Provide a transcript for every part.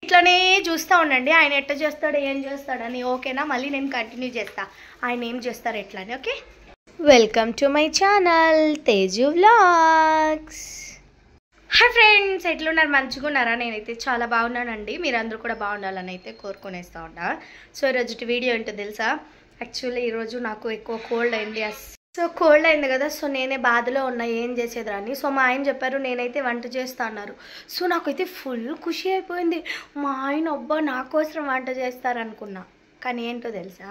ఇట్లానే చూస్తూ ఉండండి ఆయన ఎట్లా చేస్తాడు ఏం చేస్తాడని. ఓకేనా? మళ్ళీ నేను కంటిన్యూ చేస్తా ఆయన ఏం చేస్తారు ఎట్లా అని. Okay, welcome to my channel Teju vlogs. Hi friends, ఎట్లున్నారు? మంచిగా ఉన్నారా? నేనైతే చాలా బాగున్నానండి. మీరందరూ కూడా బాగుండాలని అయితే కోరుకునేస్తూ ఉన్నా. సో ఈరోజు వీడియో ఏంటో తెలుసా? యాక్చువల్లీ ఈరోజు నాకు ఎక్కువ కోల్డ్ అయింది. సో కోల్డ్ అయింది కదా, సో నేనే బాధలో ఉన్నా ఏం చేసేదాన్ని. సో మా ఆయన చెప్పారు నేనైతే వంట చేస్తా అన్నారు. సో నాకైతే ఫుల్ ఖుషి అయిపోయింది. మా ఆయన అబ్బా నా కోసం వంట చేస్తారనుకున్నా. కానీ ఏంటో తెలుసా,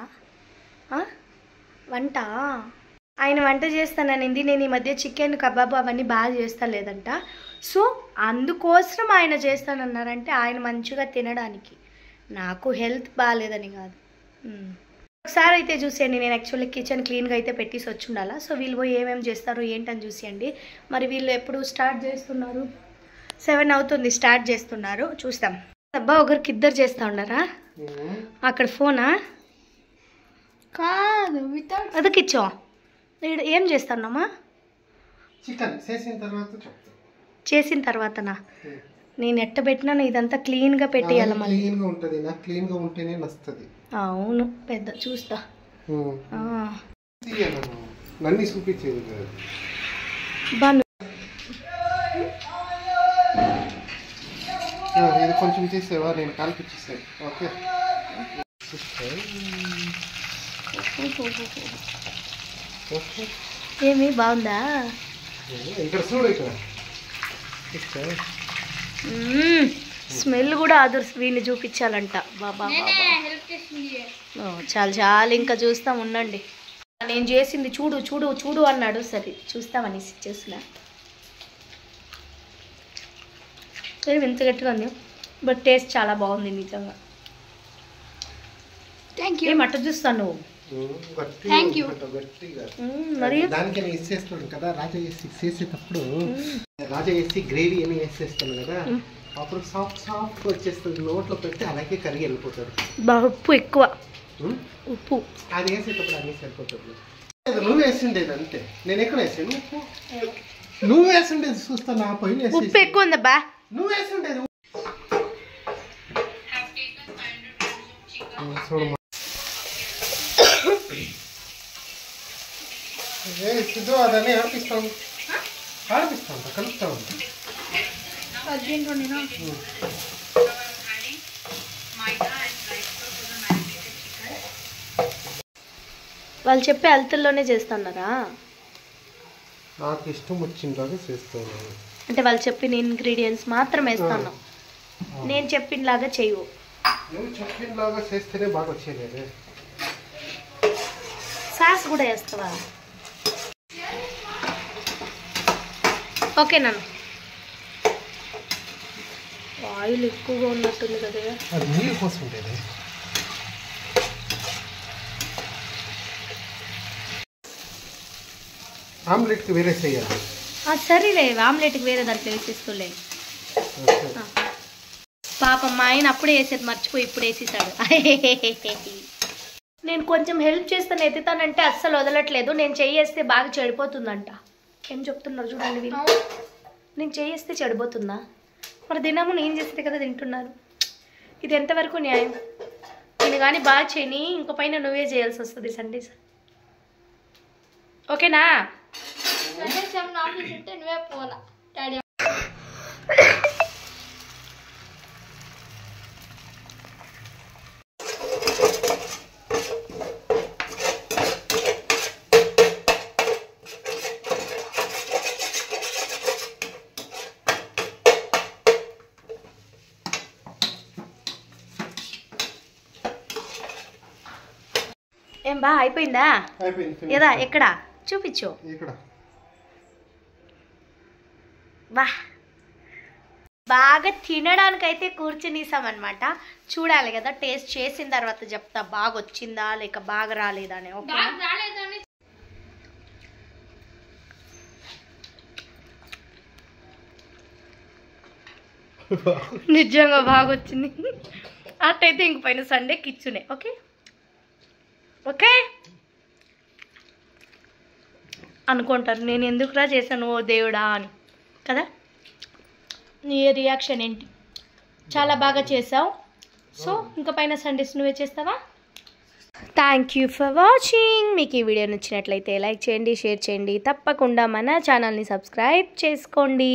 వంట ఆయన వంట చేస్తాననింది. నేను ఈ మధ్య చికెన్ కబాబ్ అవన్నీ బాగా చేస్తా లేదంట. సో అందుకోసం ఆయన చేస్తానన్నారంటే ఆయన మంచిగా తినడానికి, నాకు హెల్త్ బాగాలేదని కాదు. ఒకసారి అయితే చూసేయండి. నేను యాక్చువల్లీ కిచెన్ క్లీన్గా అయితే పెట్టేసి వచ్చి ఉండాలా. సో వీళ్ళు పోయి ఏమేమి చేస్తారు ఏంటని చూసేయండి. మరి వీళ్ళు ఎప్పుడు స్టార్ట్ చేస్తున్నారు? 7 అవుతుంది స్టార్ట్ చేస్తున్నారు. చూస్తాం. అబ్బా ఒకరికి ఇద్దరు చేస్తూ ఉన్నారా? అక్కడ ఫోనా కాదు అదకిచ్చో ఏం చేస్తున్నామా? చేసిన తర్వాతనా? నేను ఎట్ట పెట్టినా ఇదంతా క్లీన్గా పెట్టేయాలి. మళ్ళీ అవును పెద్ద చూస్తా. ఇది కొంచెం తీసేవా? నేను కాల్పిచ్చేసాను. ఓకే ఏమి బాగుందా? ఇక్కడ చూడు, ఇక్కడ స్మెల్ కూడా అదర్ వీడిని చూపించాలంట. బాబా చాలు చాలు ఇంకా చూస్తాం ఉండండి. నేను చేసింది చూడు చూడు చూడు అన్నాడు. సరే చూస్తామని చేస్తున్నా. ఇంత గట్టిగా ఉంది బట్ టేస్ట్ చాలా బాగుంది నిజంగా. Thank you. మట్ట చూస్తాను నువ్వు. Thank you. మరి దానికి వేసేస్తాడు కదా రాజా చేసేటప్పుడు, రాజా వేసి గ్రేవీ అని వేసేస్తాను కదా, అప్పుడు సాఫ్ట్ సాఫ్ట్ వచ్చేస్తుంది. నోట్లో పెడితే అలాగే కరిగి వెళ్ళిపోతాడు. ఉప్పు ఎక్కువ, ఉప్పు అది వేసేటప్పుడు అన్నీ సరిపోతుంది. నువ్వు వేసిండేది అంతే, నేను ఎక్కడ వేసాను ఉప్పు? నువ్వు వేసిండేది చూస్తా నా పైన ఉప్పు ఎక్కువ ఉందబ్బా. నువ్వు వేసిండేది చూడమ్మా. సిద్ధు అదని ఆడిపిస్తాను కలుపుతాను. వాళ్ళు చెప్పే అలతల్లోనే చేస్తున్నారా? నాకు ఇష్టం వచ్చినలాగా చేస్తాను. అంటే వాళ్ళు చెప్పిన ఇంగ్రీడియంట్స్ మాత్రం వేస్తాను. నేను చెప్పినలాగా చేయవు. నువ్వు చెప్పినలాగా చేస్తేనే బాగా వచ్చేది. సాస్ కూడా వేస్తావా? ఓకే నాన్న. ఆయిల్ ఎక్కువగా ఉన్నట్టుంది కదా. అది నీళ్ళు కోసం ఉండేది. ఆమ్లెట్కి వేరే చేయాలి. సరేలే, ఆమ్లెట్కి వేరే దాంట్లో వేసేస్తూలే. పాపం మా ఆయన అప్పుడే వేసేది మర్చిపోయి ఇప్పుడు వేసేసాడు. నేను కొంచెం హెల్ప్ చేస్తాను ఎత్తుతానంటే అస్సలు వదలట్లేదు. నేను చెయ్యేస్తే బాగా చెడిపోతుందంట. ఏం చెప్తున్నారు చూడండి వీళ్ళు. నేను చేయిస్తే చెడిపోతుందా? మరి దినము నేను చేస్తే కదా తింటున్నారు. ఇది ఎంతవరకు న్యాయం? నేను కానీ బాగా చేయని ఇంకో పైన నువ్వే చేయాల్సి వస్తుంది సండేస్. ఓకేనా? నువ్వే పోలా డాడీ. ఏం బా అయిపోయిందా? ఏదా ఎక్కడ చూపించు. బా బాగా తినడానికైతే కూర్చునిసామన్నమాట. చూడాలి కదా, టేస్ట్ చేసిన తర్వాత చెప్తా బాగా వచ్చిందా లేక బాగా రాలేదా అని. ఓకే నిజంగా బాగా వచ్చింది. అట్టయితే ఇంక పైన సండే కిచ్చునే. ఓకే ఓకే అనుకుంటారు నేను ఎందుకురా చేశాను ఓ దేవుడా అని కదా. నీ రియాక్షన్ ఏంటి? చాలా బాగా చేసావు. సో ఇంకా పైన సండేస్ నువ్వే చేస్తావా? Thank you for watching. మీకు ఈ వీడియో నచ్చినట్లయితే లైక్ చేయండి, షేర్ చేయండి, తప్పకుండా మన ఛానల్ని సబ్స్క్రైబ్ చేసుకోండి.